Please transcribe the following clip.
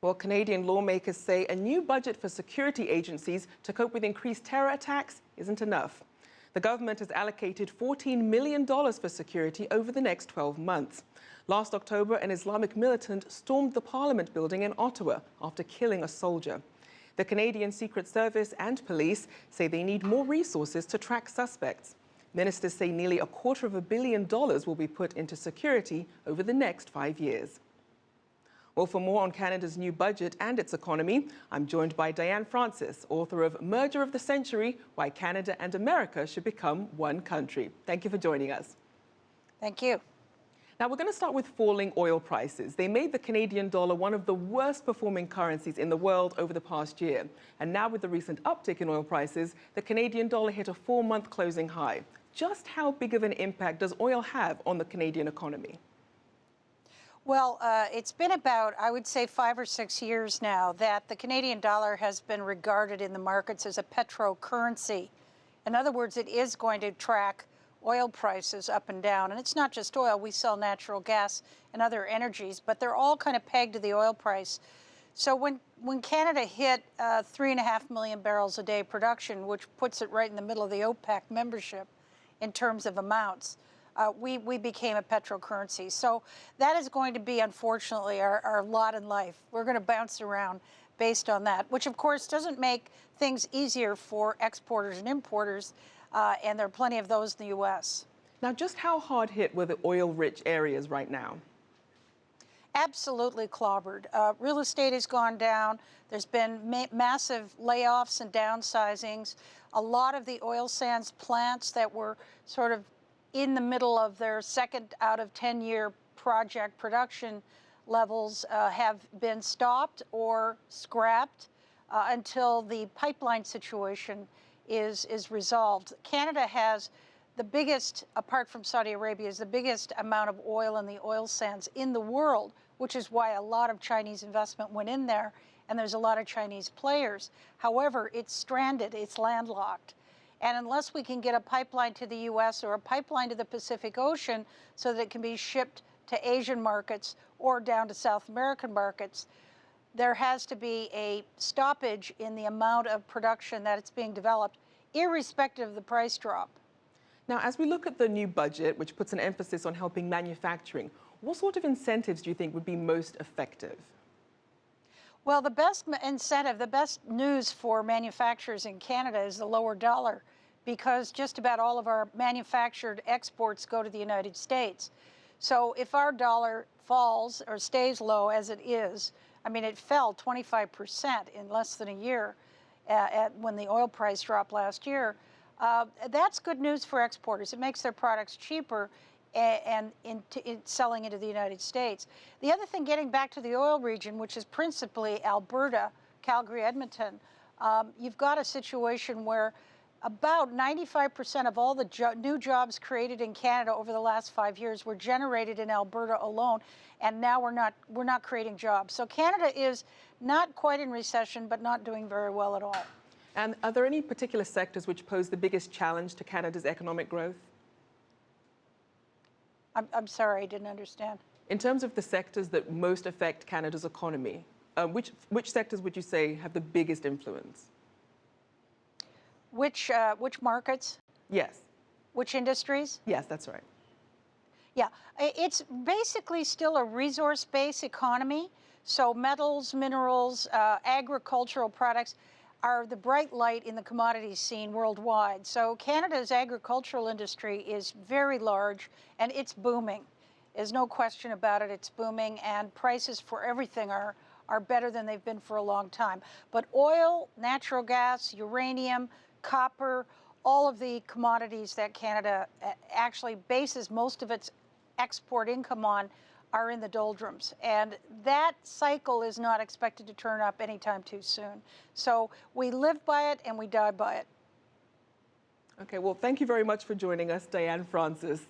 Well, Canadian lawmakers say a new budget for security agencies to cope with increased terror attacks isn't enough. The government has allocated $14 million for security over the next 12 months. Last October, an Islamic militant stormed the Parliament building in Ottawa after killing a soldier. The Canadian Secret Service and police say they need more resources to track suspects. Ministers say nearly $250 million will be put into security over the next 5 years. Well, for more on Canada's new budget and its economy, I'm joined by Diane Francis, author of Merger of the Century: Why Canada and America Should Become One Country. Thank you for joining us. Thank you. Now, we're going to start with falling oil prices. They made the Canadian dollar one of the worst performing currencies in the world over the past year. And now with the recent uptick in oil prices, the Canadian dollar hit a 4-month closing high. Just how big of an impact does oil have on the Canadian economy? Well, it's been about, I would say, 5 or 6 years now that the Canadian dollar has been regarded in the markets as a petrocurrency. In other words, it is going to track oil prices up and down. And it's not just oil. We sell natural gas and other energies, but they're all kind of pegged to the oil price. So when Canada hit 3.5 million barrels a day production, which puts it right in the middle of the OPEC membership in terms of amounts, we became a petrocurrency. So that is going to be, unfortunately, our lot in life. We're going to bounce around based on that, which, of course, doesn't make things easier for exporters and importers, and there are plenty of those in the U.S. Now, just how hard hit were the oil-rich areas right now? Absolutely clobbered. Real estate has gone down. There's been massive layoffs and downsizings. A lot of the oil sands plants that were sort of in the middle of their second out of 10-year project production levels have been stopped or scrapped until the pipeline situation is resolved. Canada has the biggest, apart from Saudi Arabia, is the biggest amount of oil in the oil sands in the world, which is why a lot of Chinese investment went in there, and there's a lot of Chinese players. However, it's stranded, it's landlocked. And unless we can get a pipeline to the U.S. or a pipeline to the Pacific Ocean so that it can be shipped to Asian markets or down to South American markets, there has to be a stoppage in the amount of production that it's being developed, irrespective of the price drop. Now, as we look at the new budget, which puts an emphasis on helping manufacturing, what sort of incentives do you think would be most effective? Well, the best incentive, the best news for manufacturers in Canada is the lower dollar, because just about all of our manufactured exports go to the United States. So if our dollar falls or stays low as it is, I mean, it fell 25% in less than a year when the oil price dropped last year. That's good news for exporters. It makes their products cheaper and selling into the United States. The other thing, getting back to the oil region, which is principally Alberta, Calgary, Edmonton, you've got a situation where about 95% of all the new jobs created in Canada over the last 5 years were generated in Alberta alone, and now we're not creating jobs. So Canada is not quite in recession, but not doing very well at all. And are there any particular sectors which pose the biggest challenge to Canada's economic growth? I'm sorry, I didn't understand. In terms of the sectors that most affect Canada's economy, which sectors would you say have the biggest influence? Which markets? Yes. Which industries? Yes, that's right. Yeah, it's basically still a resource-based economy. So metals, minerals, agricultural products are the bright light in the commodities scene worldwide. So Canada's agricultural industry is very large, and it's booming. There's no question about it, it's booming, and prices for everything are better than they've been for a long time. But oil, natural gas, uranium, copper, all of the commodities that Canada actually bases most of its export income on are in the doldrums. And that cycle is not expected to turn up anytime too soon. So we live by it and we die by it. Okay, well, thank you very much for joining us, Diane Francis.